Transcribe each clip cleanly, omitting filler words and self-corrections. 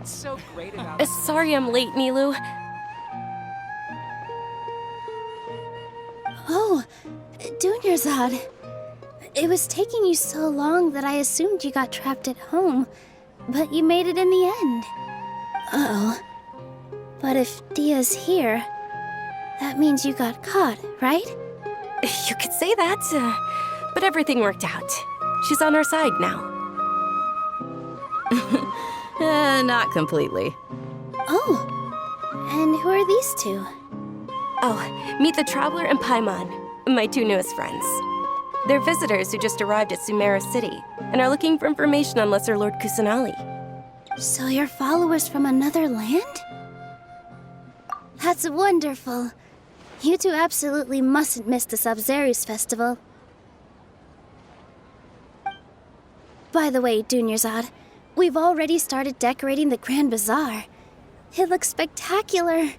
What's so great about Sorry I'm late, Nilou. Oh, Dunyazad. It was taking you so long that I assumed you got trapped at home, but you made it in the end. Uh-oh. But if Dehya's here, that means you got caught, right? You could say that, but everything worked out. She's on our side now. Not completely. Oh, and who are these two? Oh, meet the Traveler and Paimon, my two newest friends. They're visitors who just arrived at Sumeru City and are looking for information on Lesser Lord Kusanali. So you're followers from another land? That's wonderful. You two absolutely mustn't miss the Sabzeruz Festival. By the way, Dunyazad, we've already started decorating the Grand Bazaar. It looks spectacular,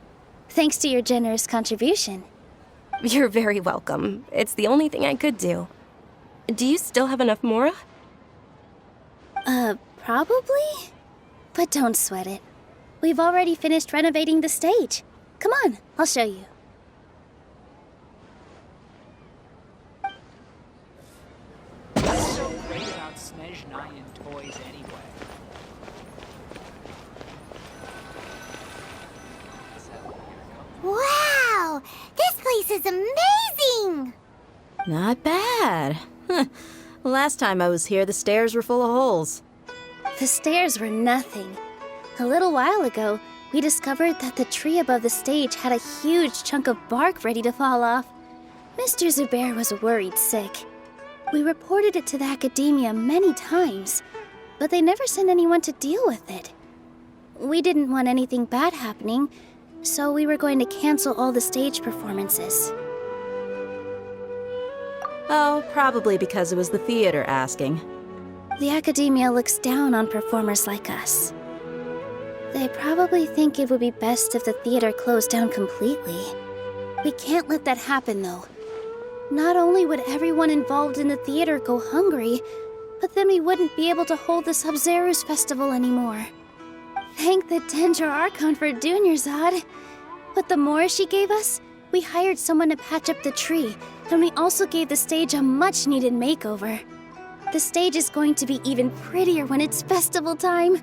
thanks to your generous contribution. You're very welcome. It's the only thing I could do. Do you still have enough mora? Probably? But don't sweat it. We've already finished renovating the stage. Come on, I'll show you. what's so great about Snezhnayan toys anyway? Wow! This place is amazing! Not bad. Last time I was here, the stairs were full of holes. The stairs were nothing. A little while ago, we discovered that the tree above the stage had a huge chunk of bark ready to fall off. Mr. Zubair was worried sick. We reported it to the Akademiya many times, but they never sent anyone to deal with it. We didn't want anything bad happening, so we were going to cancel all the stage performances. Oh, probably because it was the theater asking. The Akademiya looks down on performers like us. They probably think it would be best if the theater closed down completely. We can't let that happen, though. Not only would everyone involved in the theater go hungry, but then we wouldn't be able to hold the Sabzeruz Festival anymore. Thank the Dendro Archon for Dunyazad. But the more she gave us, we hired someone to patch up the tree, and we also gave the stage a much-needed makeover. The stage is going to be even prettier when it's festival time.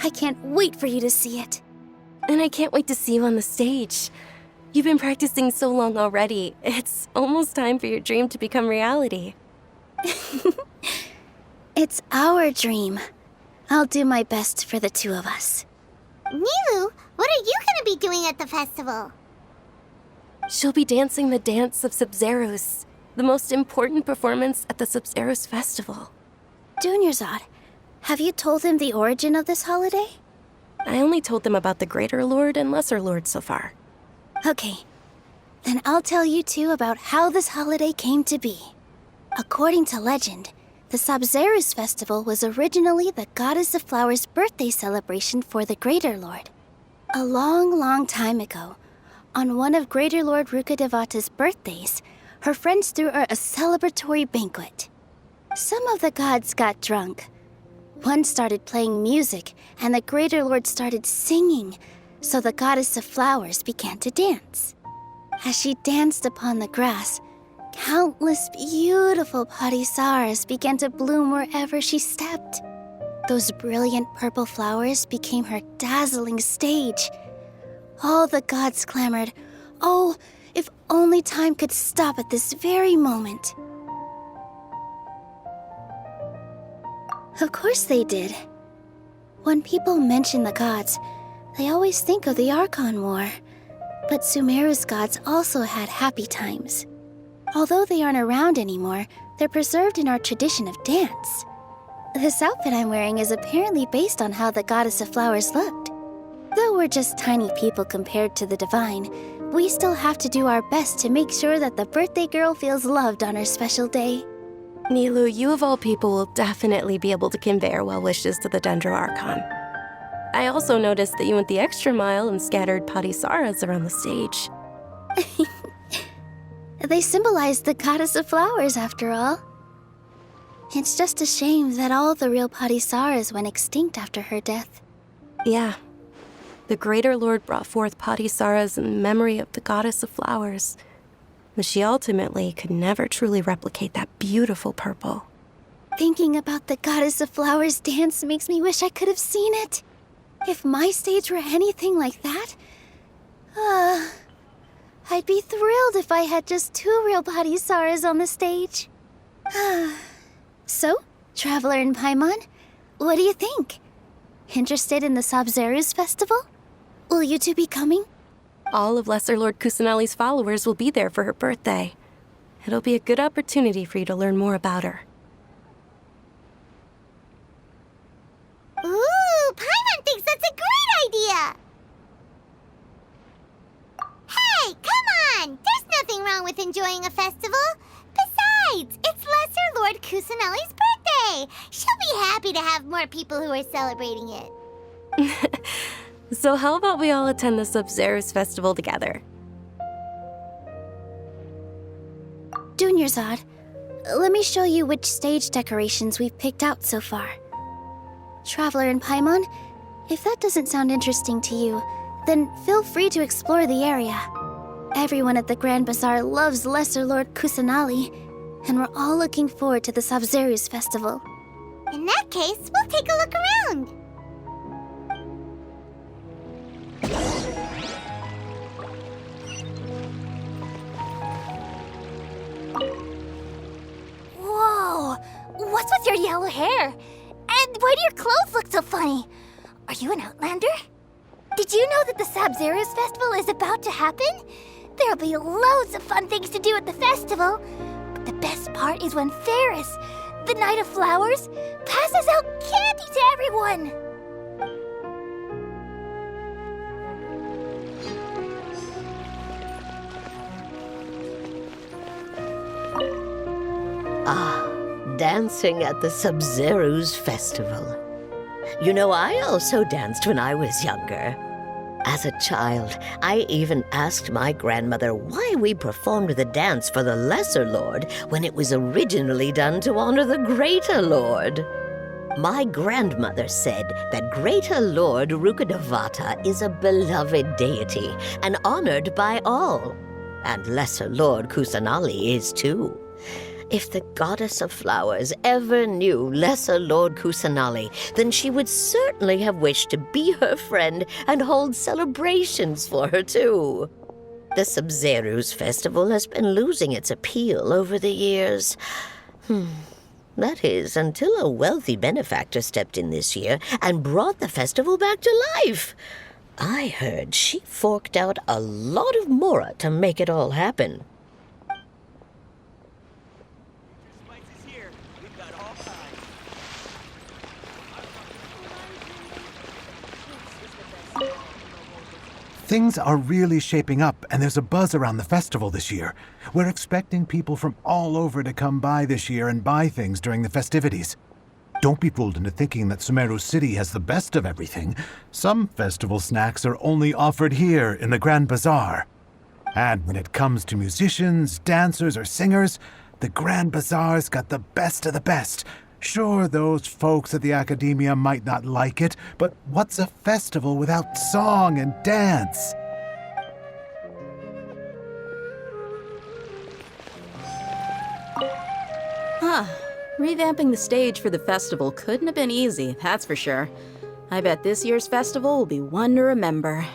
I can't wait for you to see it. And I can't wait to see you on the stage. You've been practicing so long already. It's almost time for your dream to become reality. It's our dream. I'll do my best for the two of us. Nilou, what are you gonna be doing at the festival? She'll be dancing the dance of Sabzeruz, the most important performance at the Sabzeruz Festival. Dunyazad, have you told him the origin of this holiday? I only told them about the Greater Lord and Lesser Lord so far. Okay, then I'll tell you two about how this holiday came to be. According to legend, the Sabzeruz Festival was originally the Goddess of Flowers' birthday celebration for the Greater Lord. A long, long time ago, on one of Greater Lord Rukkhadevata's birthdays, her friends threw her a celebratory banquet. Some of the gods got drunk. One started playing music, and the Greater Lord started singing, so the Goddess of Flowers began to dance. As she danced upon the grass, countless beautiful parisaras began to bloom wherever she stepped. Those brilliant purple flowers became her dazzling stage. All the gods clamored, "Oh, if only time could stop at this very moment." Of course they did. When people mention the gods, they always think of the Archon War. But Sumeru's gods also had happy times. Although they aren't around anymore, they're preserved in our tradition of dance. This outfit I'm wearing is apparently based on how the Goddess of Flowers looked. Though we're just tiny people compared to the Divine, we still have to do our best to make sure that the birthday girl feels loved on her special day. Nilou, you of all people will definitely be able to convey our well wishes to the Dendro Archon. I also noticed that you went the extra mile and scattered patisaras around the stage. They symbolize the Goddess of Flowers, after all. It's just a shame that all the real patisaras went extinct after her death. Yeah, The Greater Lord brought forth Patisaras in memory of the goddess of flowers, but she ultimately could never truly replicate that beautiful purple. Thinking about the goddess of flowers dance makes me wish I could have seen it. If my stage were anything like that, I'd be thrilled if I had just 2 real Patisaras on the stage. So, Traveler and Paimon, what do you think? Interested in the Sabzeruz Festival? Will you two be coming? All of Lesser Lord Kusanali's followers will be there for her birthday. It'll be a good opportunity for you to learn more about her. Ooh, Paimon thinks that's a great idea! Hey, come on! There's nothing wrong with enjoying a festival. Besides, it's Lesser Lord Kusanali's birthday. She'll be happy to have more people who are celebrating it. So how about we all attend the Sabzeruz Festival together? Dunyazad, let me show you which stage decorations we've picked out so far. Traveler and Paimon, if that doesn't sound interesting to you, then feel free to explore the area. Everyone at the Grand Bazaar loves Lesser Lord Kusanali, and we're all looking forward to the Sabzeruz Festival. In that case, we'll take a look around. Whoa! What's with your yellow hair? And why do your clothes look so funny? Are you an outlander? Did you know that the Sabzeruz Festival is about to happen? There'll be loads of fun things to do at the festival. But the best part is when Ferris, the Knight of Flowers, passes out candy to everyone. Dancing at the Sabzeruz Festival. You know, I also danced when I was younger. As a child, I even asked my grandmother why we performed the dance for the Lesser Lord when it was originally done to honor the Greater Lord. My grandmother said that Greater Lord Rukkhadevata is a beloved deity and honored by all. And Lesser Lord Kusanali is too. If the goddess of flowers ever knew Lesser Lord Kusanali, then she would certainly have wished to be her friend and hold celebrations for her too. The Sabzeruz Festival has been losing its appeal over the years. That is, until a wealthy benefactor stepped in this year and brought the festival back to life. I heard she forked out a lot of mora to make it all happen. Things are really shaping up, and there's a buzz around the festival this year. We're expecting people from all over to come by this year and buy things during the festivities. Don't be fooled into thinking that Sumeru City has the best of everything. Some festival snacks are only offered here in the Grand Bazaar. And when it comes to musicians, dancers, or singers, the Grand Bazaar's got the best of the best. Sure, those folks at the Akademiya might not like it, but what's a festival without song and dance? Revamping the stage for the festival couldn't have been easy, that's for sure. I bet this year's festival will be one to remember.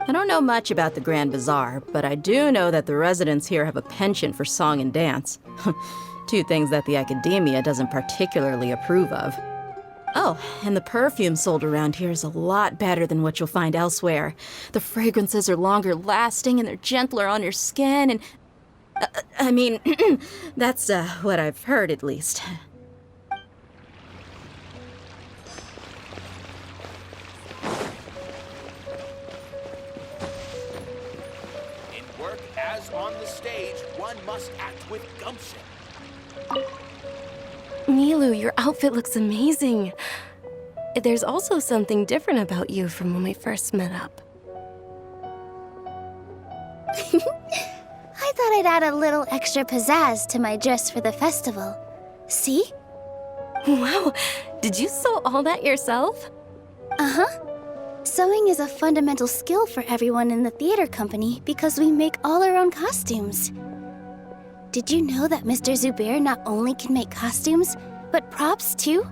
I don't know much about the Grand Bazaar, but I do know that the residents here have a penchant for song and dance. 2 things that the Akademiya doesn't particularly approve of. Oh, and the perfume sold around here is a lot better than what you'll find elsewhere. The fragrances are longer lasting and they're gentler on your skin and... I mean, that's what I've heard at least. In work as on the stage, one must act with gumption. Nilou, your outfit looks amazing. There's also something different about you from when we first met up. I thought I'd add a little extra pizzazz to my dress for the festival. See? Wow, did you sew all that yourself? Uh-huh. Sewing is a fundamental skill for everyone in the theater company because we make all our own costumes. Did you know that Mr. Zubair not only can make costumes, but props too?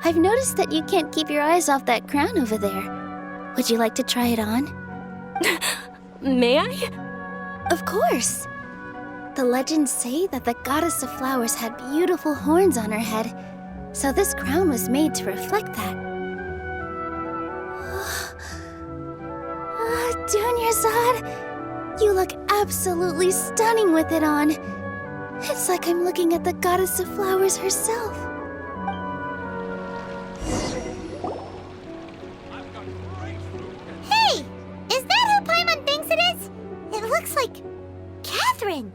I've noticed that you can't keep your eyes off that crown over there. Would you like to try it on? May I? Of course. The legends say that the goddess of flowers had beautiful horns on her head, so this crown was made to reflect that. Dunyazad, you look absolutely stunning with it on. It's like I'm looking at the goddess of flowers herself. Hey! Is that who Paimon thinks it is? It looks like Katheryne.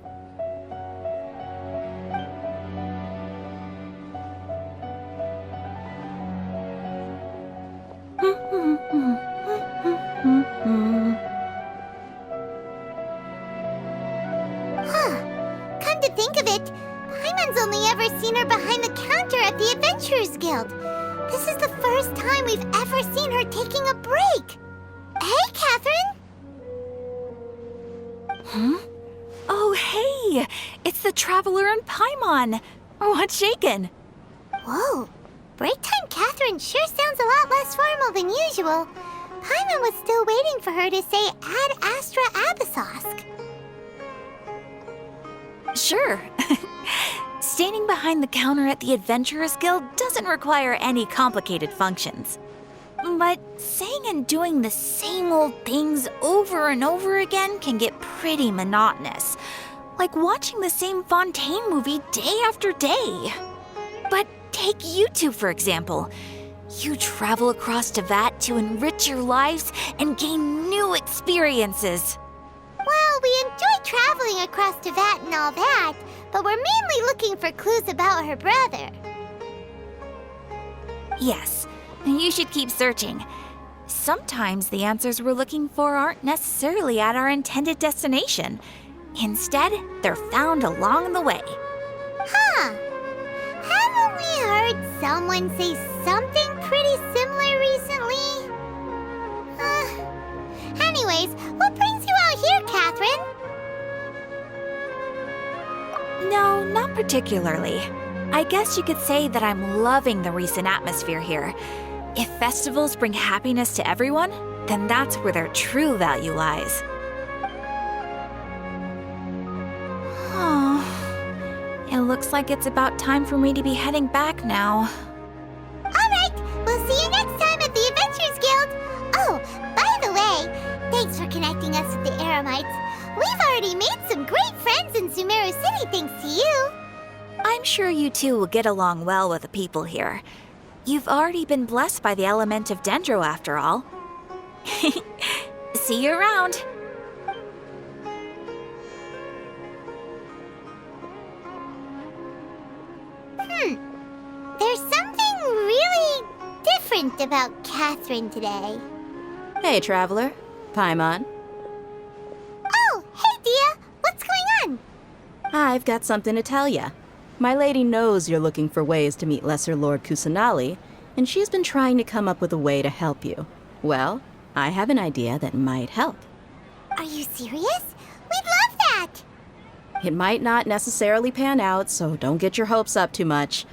Come to think of it, Paimon's only ever seen her behind the counter at the Adventurers Guild. This is the first time we've ever seen her taking a break. Hey, Katheryne! Oh, hey! It's the Traveler and Paimon! What's shaken? Whoa, break time Katheryne sure sounds a lot less formal than usual. Paimon was still waiting for her to say Ad Astra Abyssosk. Sure. Standing behind the counter at the Adventurers Guild doesn't require any complicated functions. But saying and doing the same old things over and over again can get pretty monotonous. Like watching the same Fontaine movie day after day. But take you two, for example. You travel across Tevat to enrich your lives and gain new experiences. Well, we enjoy traveling across Tevat and all that, but we're mainly looking for clues about her brother. Yes, you should keep searching. Sometimes the answers we're looking for aren't necessarily at our intended destination. Instead, they're found along the way. Huh. Haven't we heard someone say something pretty similar recently? Anyways, what brings you out here, Katheryne? No, not particularly. I guess you could say that I'm loving the recent atmosphere here. If festivals bring happiness to everyone, then that's where their true value lies. Oh, it looks like it's about time for me to be heading back now. Alright, we'll see you next time at the Adventurers Guild. Oh, by the way, thanks for connecting us with the Eremites. We've already made some great friends in Sumeru City thanks to you. I'm sure you two will get along well with the people here. You've already been blessed by the element of Dendro after all. See you around. There's something really different about Katheryne today. Hey, Traveler. Paimon. Oh, hey, Dehya. What's going on? I've got something to tell ya. My lady knows you're looking for ways to meet Lesser Lord Kusanali, and she's been trying to come up with a way to help you. Well, I have an idea that might help. Are you serious? We'd love that! It might not necessarily pan out, so don't get your hopes up too much.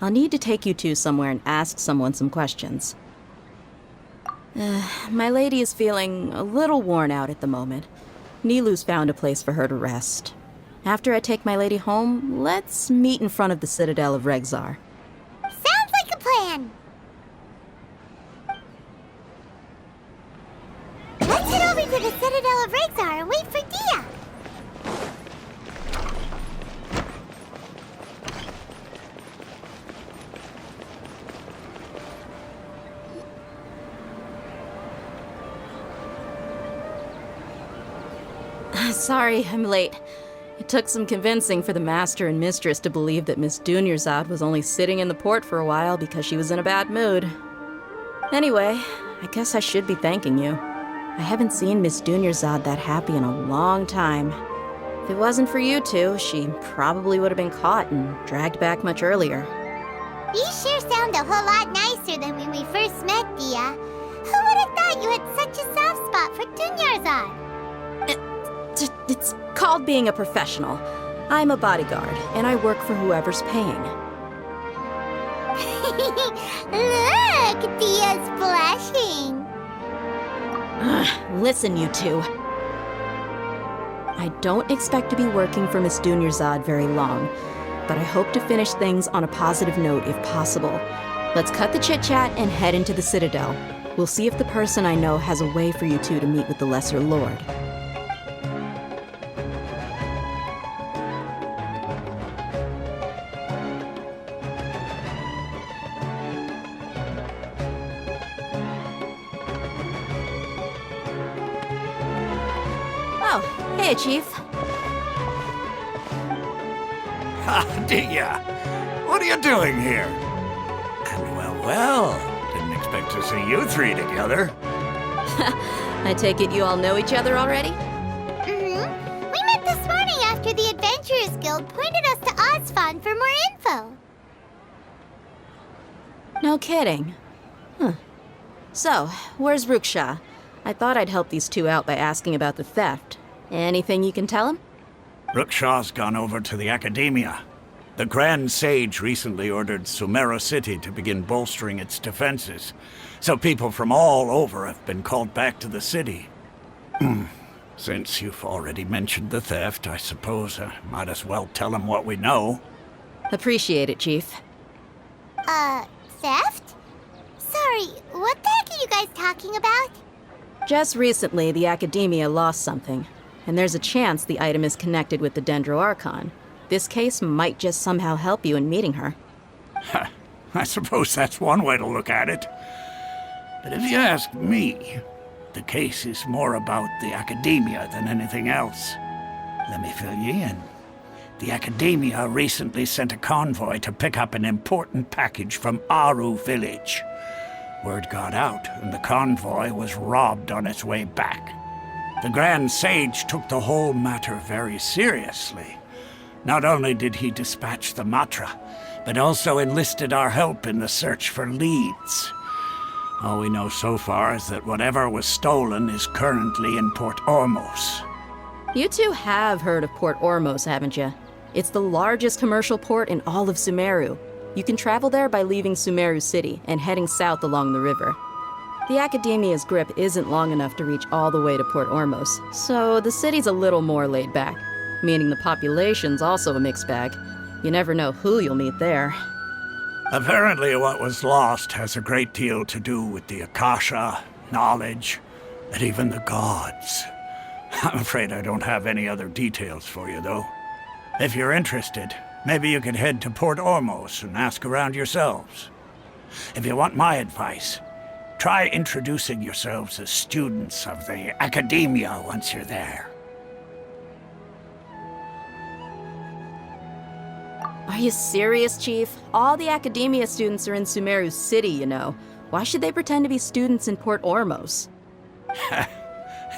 I'll need to take you two somewhere and ask someone some questions. My lady is feeling a little worn out at the moment. Nilou's found a place for her to rest. After I take my lady home, let's meet in front of the Citadel of Regzar. Sounds like a plan! Let's head over to the Citadel of Regzar and wait for Dehya! Sorry, I'm late. It took some convincing for the master and mistress to believe that Miss Dunyazad was only sitting in the port for a while because she was in a bad mood. Anyway, I guess I should be thanking you. I haven't seen Miss Dunyazad that happy in a long time. If it wasn't for you two, she probably would have been caught and dragged back much earlier. You sure sound a whole lot nicer than when we first met, Dehya. Who would have thought you had such a soft spot for Dunyazad? It's called being a professional. I'm a bodyguard, and I work for whoever's paying. Look, Dehya's blushing. Listen, you two. I don't expect to be working for Miss Dunyazad very long, but I hope to finish things on a positive note if possible. Let's cut the chit-chat and head into the Citadel. We'll see if the person I know has a way for you two to meet with the Lesser Lord. Oh, hey, Chief. Ha, Dehya! What are you doing here? And well, didn't expect to see you three together. I take it you all know each other already? Mm-hmm. We met this morning after the Adventurers Guild pointed us to Ozfon for more info. No kidding. Huh. So, where's Ruksha? I thought I'd help these two out by asking about the theft. Anything you can tell him? Ruksha's gone over to the Akademiya. The Grand Sage recently ordered Sumeru City to begin bolstering its defenses, so people from all over have been called back to the city. Since you've already mentioned the theft, I suppose I might as well tell him what we know. Appreciate it, Chief. Theft? Sorry, what the heck are you guys talking about? Just recently, the Akademiya lost something, and there's a chance the item is connected with the Dendroarchon. This case might just somehow help you in meeting her. I suppose that's one way to look at it. But if you ask me, the case is more about the Akademiya than anything else. Let me fill you in. The Akademiya recently sent a convoy to pick up an important package from Aru village. Word got out, and the convoy was robbed on its way back. The Grand Sage took the whole matter very seriously. Not only did he dispatch the Matra, but also enlisted our help in the search for leads. All we know so far is that whatever was stolen is currently in Port Ormos. You two have heard of Port Ormos, haven't you? It's the largest commercial port in all of Sumeru. You can travel there by leaving Sumeru City and heading south along the river. The Akademiya's grip isn't long enough to reach all the way to Port Ormos, so the city's a little more laid back, meaning the population's also a mixed bag. You never know who you'll meet there. Apparently what was lost has a great deal to do with the Akasha, knowledge, and even the gods. I'm afraid I don't have any other details for you, though. If you're interested, maybe you could head to Port Ormos and ask around yourselves. If you want my advice, try introducing yourselves as students of the Akademiya once you're there. Are you serious, Chief? All the Akademiya students are in Sumeru City, you know. Why should they pretend to be students in Port Ormos?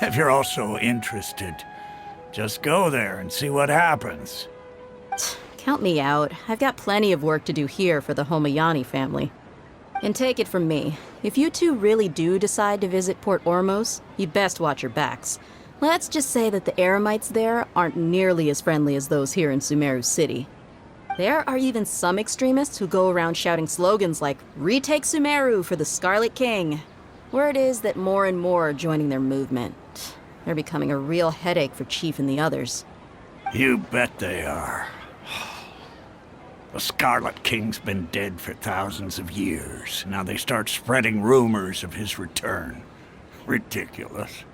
If you're also interested, just go there and see what happens. Count me out. I've got plenty of work to do here for the Homayani family. And take it from me, if you two really do decide to visit Port Ormos, you'd best watch your backs. Let's just say that the Eremites there aren't nearly as friendly as those here in Sumeru City. There are even some extremists who go around shouting slogans like, "Retake Sumeru for the Scarlet King." Word is that more and more are joining their movement. They're becoming a real headache for Chief and the others. You bet they are. The Scarlet King's been dead for thousands of years. Now they start spreading rumors of his return. Ridiculous.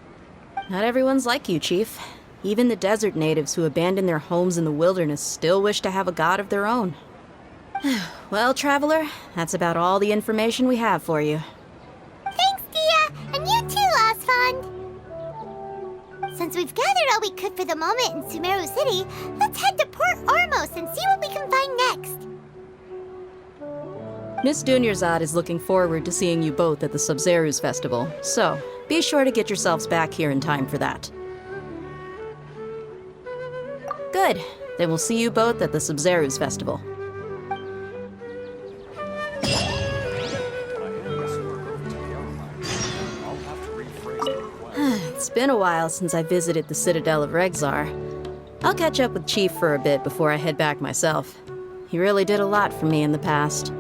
Not everyone's like you, Chief. Even the desert natives who abandoned their homes in the wilderness still wish to have a god of their own. Well, Traveler, that's about all the information we have for you. Thanks, Dehya, and you too, Osfond. Since we've gathered all we could for the moment in Sumeru City, let's head to Port Ormos and see what we can find next. Miss Dunyazad is looking forward to seeing you both at the Sabzeruz Festival, so be sure to get yourselves back here in time for that. Good. Then we'll see you both at the Sabzeruz Festival. It's been a while since I visited the Citadel of Regzar. I'll catch up with Chief for a bit before I head back myself. He really did a lot for me in the past.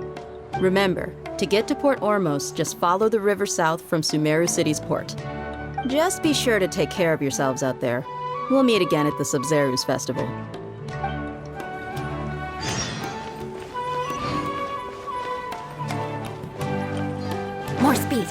Remember, to get to Port Ormos, just follow the river south from Sumeru City's port. Just be sure to take care of yourselves out there. We'll meet again at the Sabzeruz Festival. More speed.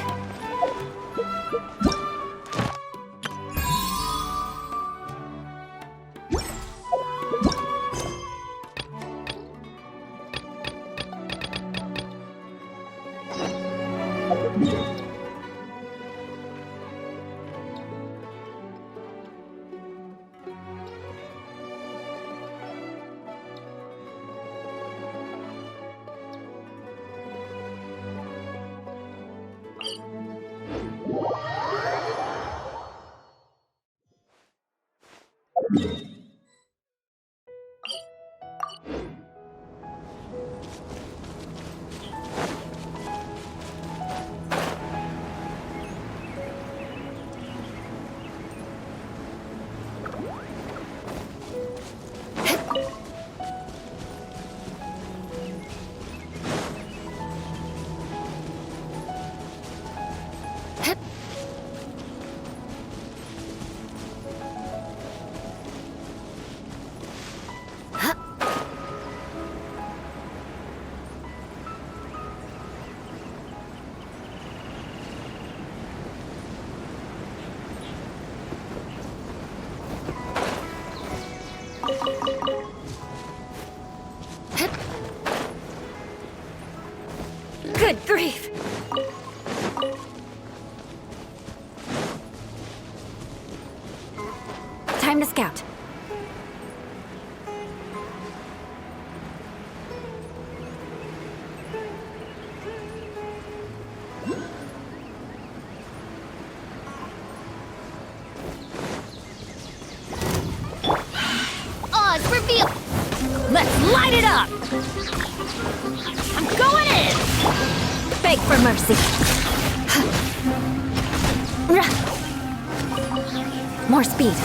Good grief! Time to scout. Oz, reveal! Let's light it up! I'm going in! Beg for mercy. More speed.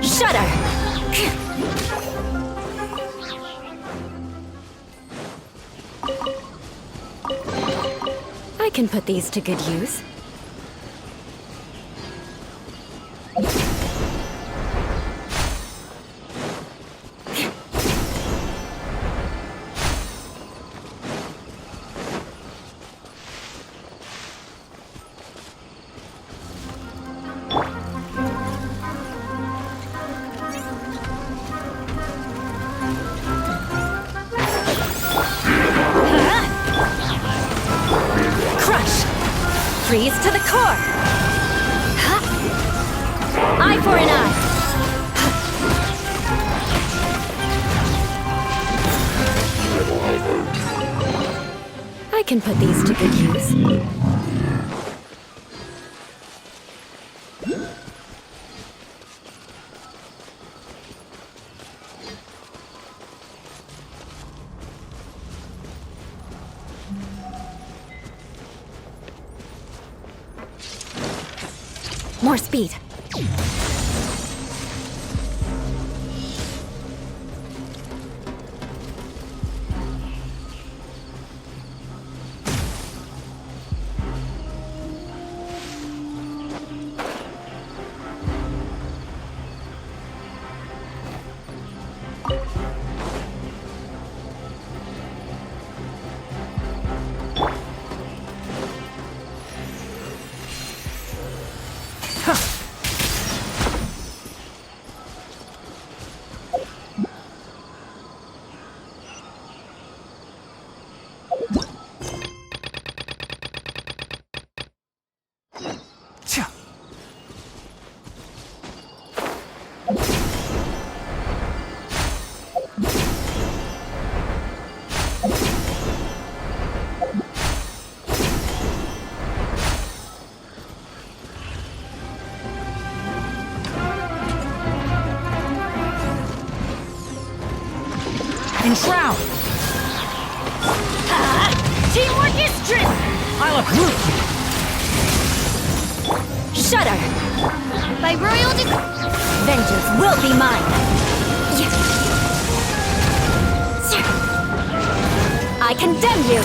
Shudder! I can put these to good use. Freeze to the core! Eye for an eye! I can put these to good use. More speed. Enshroud! Teamwork is true! I'll uproot you! Shudder! By royal vengeance will be mine! I condemn you!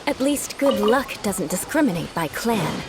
At least good luck doesn't discriminate by clan.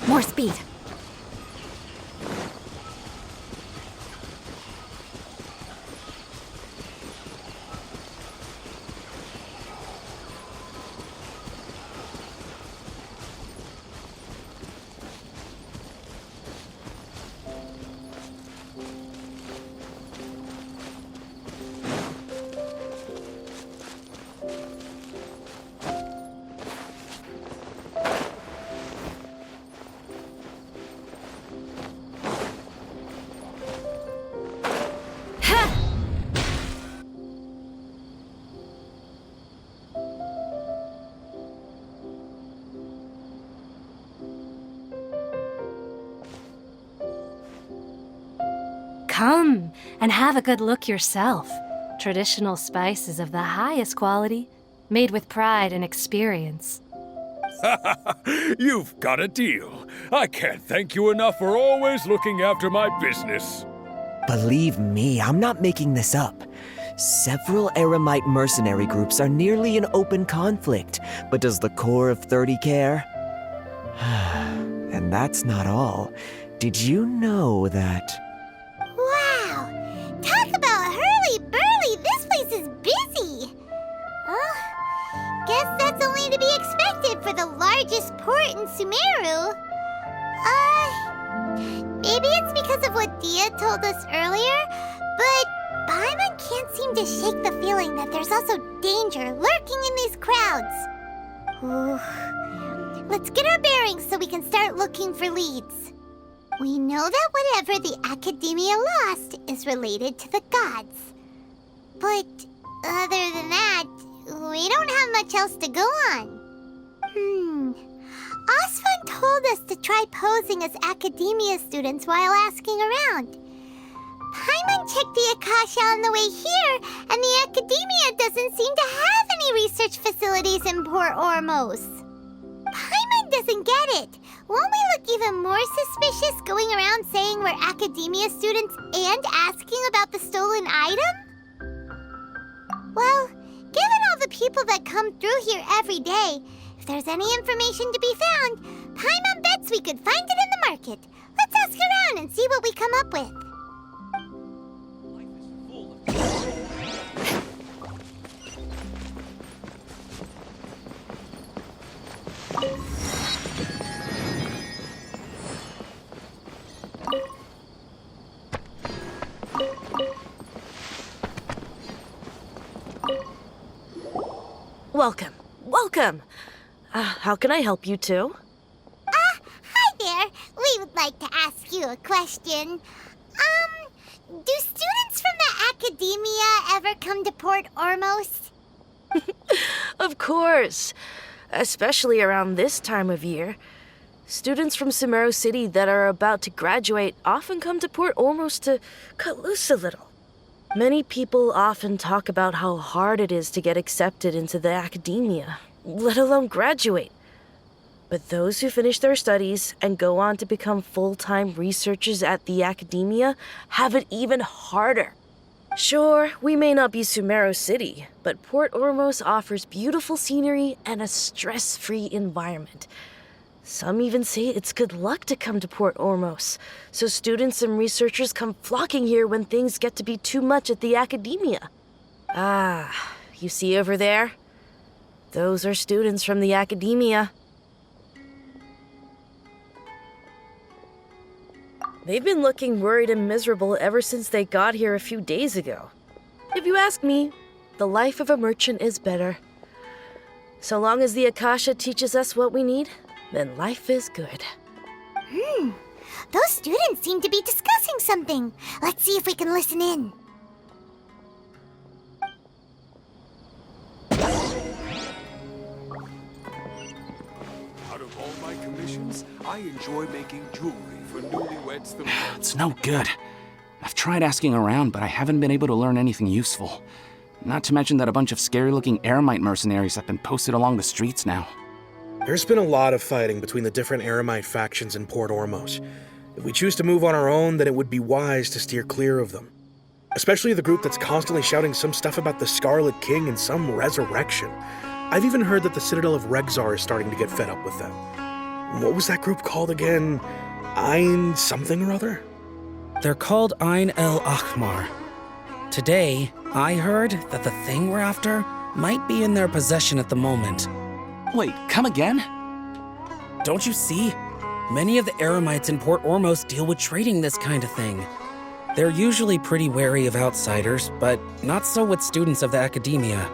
More speed. Come and have a good look yourself. Traditional spices of the highest quality, made with pride and experience. You've got a deal. I can't thank you enough for always looking after my business. Believe me, I'm not making this up. Several Eremite mercenary groups are nearly in open conflict, but does the core of 30 care? And that's not all. Did you know that... Wow! Talk about hurly-burly! This place is busy! Guess that's only to be expected for the largest port in Sumeru. Maybe it's because of what Dehya told us earlier, but Paimon can't seem to shake the feeling that there's also danger lurking in these crowds. Ooh. Let's get our bearings so we can start looking for leads. We know that whatever the Akademiya lost is related to the gods. But other than that, we don't have much else to go on. Osfan told us to try posing as Akademiya students while asking around. Paimon checked the Akasha on the way here, and the Akademiya doesn't seem to have any research facilities in Port Ormos. Paimon doesn't get it. Won't we look even more suspicious going around saying we're Akademiya students and asking about the stolen item? Well, given all the people that come through here every day, if there's any information to be found, Paimon bets we could find it in the market. Let's ask around and see what we come up with. Welcome. Welcome. How can I help you two? Hi there. We would like to ask you a question. Do students from the Akademiya ever come to Port Ormos? Of course. Especially around this time of year. Students from Sumeru City that are about to graduate often come to Port Ormos to cut loose a little. Many people often talk about how hard it is to get accepted into the Akademiya, let alone graduate. But those who finish their studies and go on to become full-time researchers at the Akademiya have it even harder. Sure, we may not be Sumeru City, but Port Ormos offers beautiful scenery and a stress-free environment. Some even say it's good luck to come to Port Ormos, so students and researchers come flocking here when things get to be too much at the Akademiya. Ah, you see over there? Those are students from the Akademiya. They've been looking worried and miserable ever since they got here a few days ago. If you ask me, the life of a merchant is better. So long as the Akasha teaches us what we need, then life is good. Those students seem to be discussing something. Let's see if we can listen in. Out of all my commissions, I enjoy making jewelry for newlyweds themselves. It's no good. I've tried asking around, but I haven't been able to learn anything useful. Not to mention that a bunch of scary-looking Eremite mercenaries have been posted along the streets now. There's been a lot of fighting between the different Eremite factions in Port Ormos. If we choose to move on our own, then it would be wise to steer clear of them. Especially the group that's constantly shouting some stuff about the Scarlet King and some resurrection. I've even heard that the Citadel of Regzar is starting to get fed up with them. What was that group called again? Ein something or other? They're called Ein El Ahmar. Today, I heard that the thing we're after might be in their possession at the moment. Wait, come again? Don't you see? Many of the Eremites in Port Ormos deal with trading this kind of thing. They're usually pretty wary of outsiders, but not so with students of the Akademiya.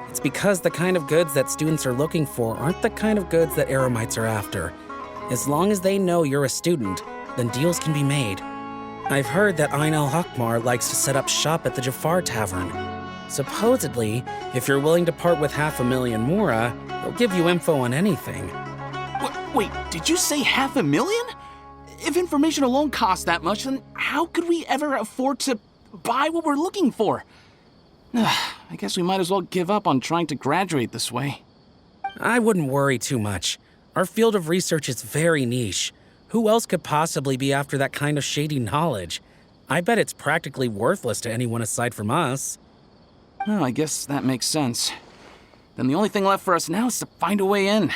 It's because the kind of goods that students are looking for aren't the kind of goods that Eremites are after. As long as they know you're a student, then deals can be made. I've heard that Ein El Ahmar likes to set up shop at the Jafar Tavern. Supposedly, if you're willing to part with 500,000 Mora, they'll give you info on anything. Wait, did you say 500,000? If information alone costs that much, then how could we ever afford to buy what we're looking for? I guess we might as well give up on trying to graduate this way. I wouldn't worry too much. Our field of research is very niche. Who else could possibly be after that kind of shady knowledge? I bet it's practically worthless to anyone aside from us. Oh, I guess that makes sense. Then the only thing left for us now is to find a way in.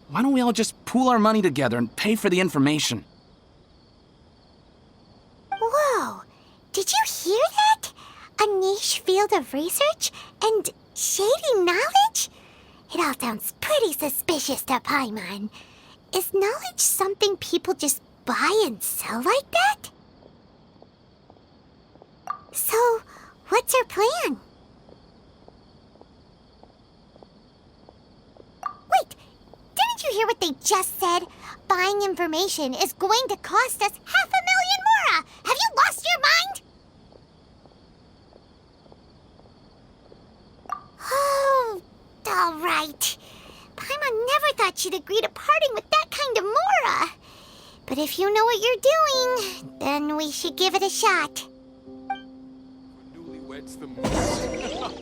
Why don't we all just pool our money together and pay for the information? Whoa! Did you hear that? A niche field of research and shady knowledge? It all sounds pretty suspicious to Paimon. Is knowledge something people just buy and sell like that? So, what's our plan? Wait, didn't you hear what they just said? Buying information is going to cost us 500,000 Mora! Have you lost your mind? Oh, all right. Paimon never thought she'd agree to parting with that kind of Mora. But if you know what you're doing, then we should give it a shot. Newlyweds themselves.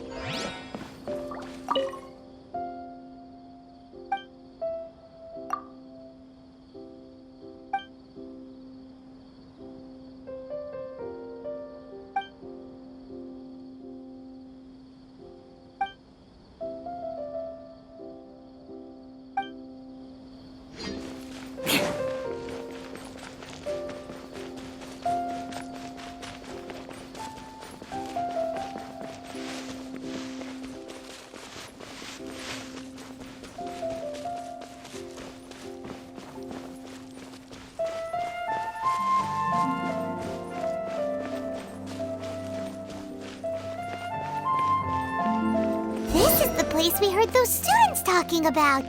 place we heard those students talking about.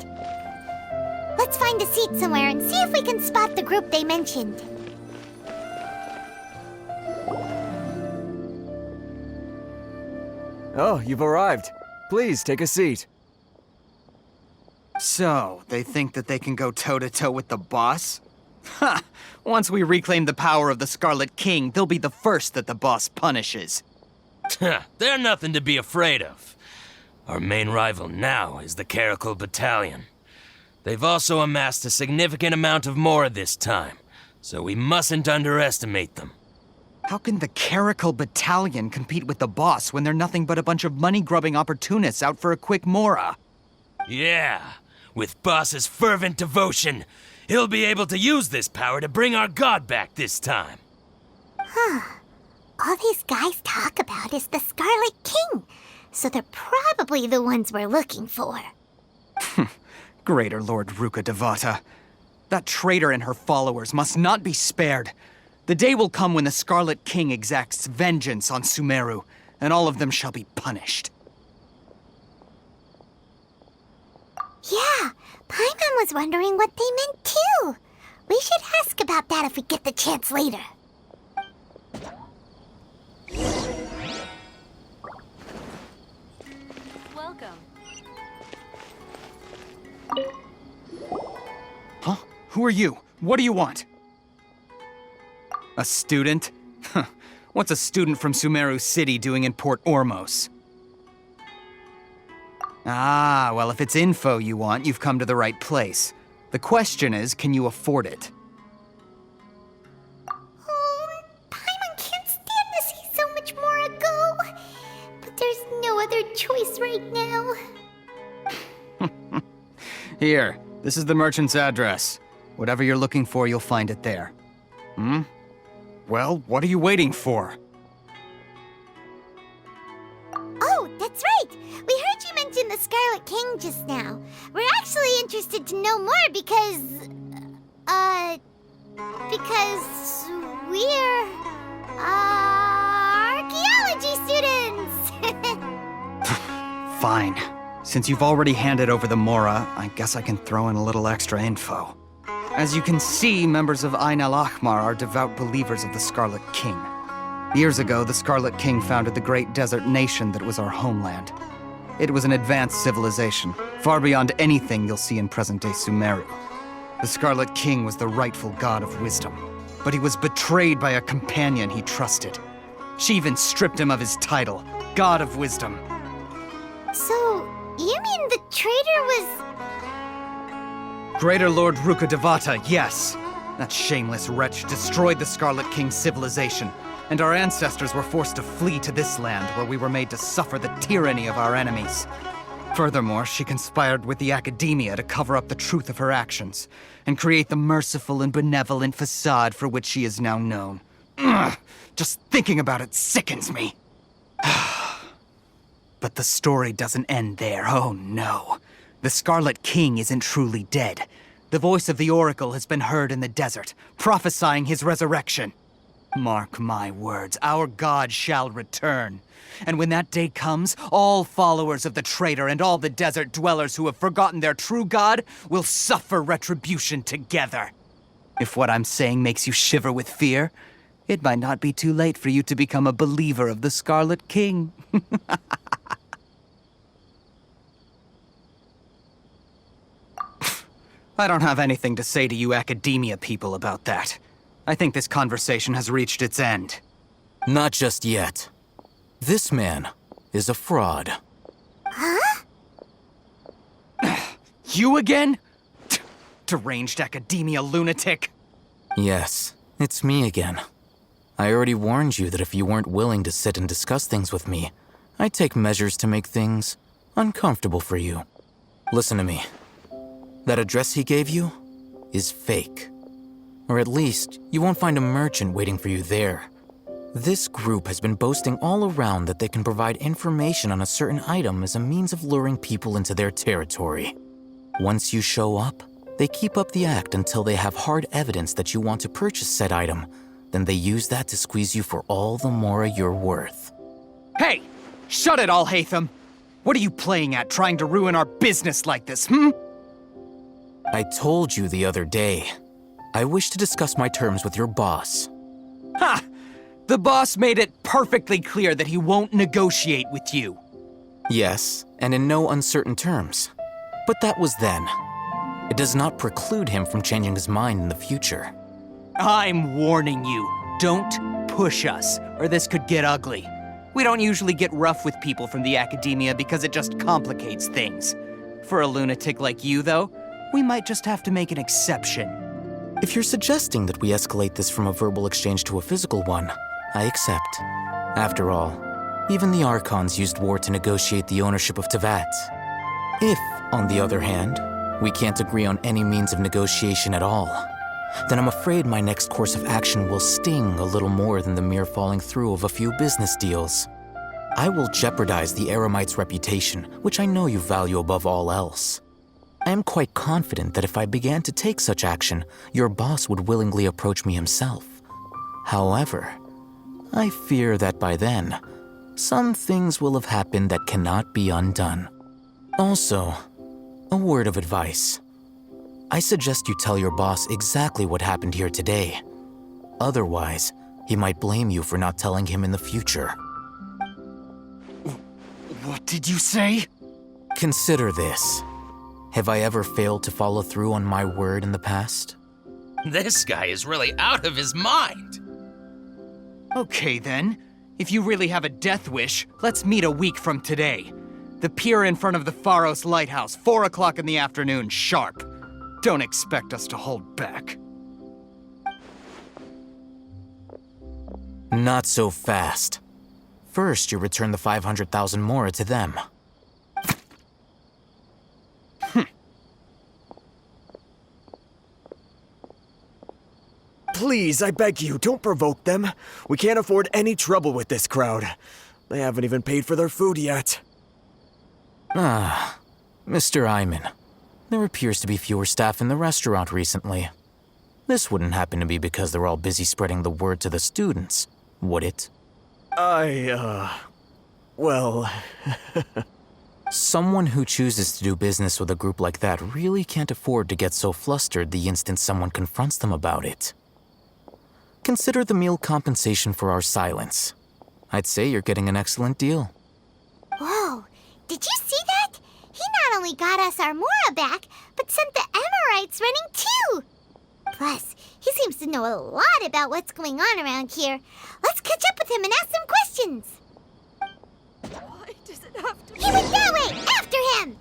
Let's find a seat somewhere and see if we can spot the group they mentioned. Oh, you've arrived. Please, take a seat. So, they think that they can go toe-to-toe with the boss? Ha! Once we reclaim the power of the Scarlet King, they'll be the first that the boss punishes. They're nothing to be afraid of. Our main rival now is the Caracal Battalion. They've also amassed a significant amount of Mora this time, so we mustn't underestimate them. How can the Caracal Battalion compete with the boss when they're nothing but a bunch of money-grubbing opportunists out for a quick Mora? Yeah, with boss's fervent devotion, he'll be able to use this power to bring our god back this time. Huh. All these guys talk about is the Scarlet King, so they're probably the ones we're looking for. Greater Lord Rukkhadevata. That traitor and her followers must not be spared. The day will come when the Scarlet King exacts vengeance on Sumeru, and all of them shall be punished. Yeah, Paimon was wondering what they meant too. We should ask about that if we get the chance later. Welcome. Huh? Who are you? What do you want? A student? Huh. What's a student from Sumeru City doing in Port Ormos? Ah, well, if it's info you want, you've come to the right place. The question is, can you afford it? Oh, Paimon can't stand to see so much more go. But there's no other choice right now. Here, this is the merchant's address. Whatever you're looking for, you'll find it there. Hmm? Well, what are you waiting for? Oh, that's right! We heard you mention the Scarlet King just now. We're actually interested to know more because we're, archaeology students! Fine. Since you've already handed over the Mora, I guess I can throw in a little extra info. As you can see, members of Ain al-Ahmar are devout believers of the Scarlet King. Years ago, the Scarlet King founded the great desert nation that was our homeland. It was an advanced civilization, far beyond anything you'll see in present-day Sumeru. The Scarlet King was the rightful god of wisdom, but he was betrayed by a companion he trusted. She even stripped him of his title, God of Wisdom. So, you mean the traitor was... Greater Lord Rukkhadevata, yes. That shameless wretch destroyed the Scarlet King's civilization, and our ancestors were forced to flee to this land where we were made to suffer the tyranny of our enemies. Furthermore, she conspired with the Akademiya to cover up the truth of her actions, and create the merciful and benevolent facade for which she is now known. Ugh, just thinking about it sickens me. But the story doesn't end there, oh no. The Scarlet King isn't truly dead. The voice of the Oracle has been heard in the desert, prophesying his resurrection. Mark my words, our god shall return. And when that day comes, all followers of the traitor and all the desert dwellers who have forgotten their true god will suffer retribution together. If what I'm saying makes you shiver with fear, it might not be too late for you to become a believer of the Scarlet King. I don't have anything to say to you Akademiya people about that. I think this conversation has reached its end. Not just yet. This man is a fraud. Huh? You again? Deranged Akademiya lunatic. Yes, it's me again. I already warned you that if you weren't willing to sit and discuss things with me, I'd take measures to make things uncomfortable for you. Listen to me. That address he gave you is fake. Or at least, you won't find a merchant waiting for you there. This group has been boasting all around that they can provide information on a certain item as a means of luring people into their territory. Once you show up, they keep up the act until they have hard evidence that you want to purchase said item. Then they use that to squeeze you for all the Mora you're worth. Hey! Shut it, Alhaitham! What are you playing at, trying to ruin our business like this, hmm? I told you the other day. I wish to discuss my terms with your boss. Ha! The boss made it perfectly clear that he won't negotiate with you. Yes, and in no uncertain terms. But that was then. It does not preclude him from changing his mind in the future. I'm warning you, don't push us, or this could get ugly. We don't usually get rough with people from the Akademiya because it just complicates things. For a lunatic like you, though, we might just have to make an exception. If you're suggesting that we escalate this from a verbal exchange to a physical one, I accept. After all, even the Archons used war to negotiate the ownership of Teyvat. If, on the other hand, we can't agree on any means of negotiation at all, then I'm afraid my next course of action will sting a little more than the mere falling through of a few business deals. I will jeopardize the Eremite's reputation, which I know you value above all else. I am quite confident that if I began to take such action, your boss would willingly approach me himself. However, I fear that by then, some things will have happened that cannot be undone. Also, a word of advice. I suggest you tell your boss exactly what happened here today. Otherwise, he might blame you for not telling him in the future. What did you say? Consider this. Have I ever failed to follow through on my word in the past? This guy is really out of his mind. Okay then. If you really have a death wish, let's meet a week from today. The pier in front of the Pharos Lighthouse, 4 o'clock in the afternoon, sharp. Don't expect us to hold back. Not so fast. First, you return the 500,000 mora to them. Please, I beg you, don't provoke them. We can't afford any trouble with this crowd. They haven't even paid for their food yet. Ah, Mr. Iman. There appears to be fewer staff in the restaurant recently. This wouldn't happen to be because they're all busy spreading the word to the students, would it? Well... Someone who chooses to do business with a group like that really can't afford to get so flustered the instant someone confronts them about it. Consider the meal compensation for our silence. I'd say you're getting an excellent deal. Whoa, did you see that? He not only got us our Mora back, but sent the Emirites running too! Plus, he seems to know a lot about what's going on around here. Let's catch up with him and ask some questions. Why does it have to be? He went that way! After him!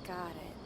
Got it.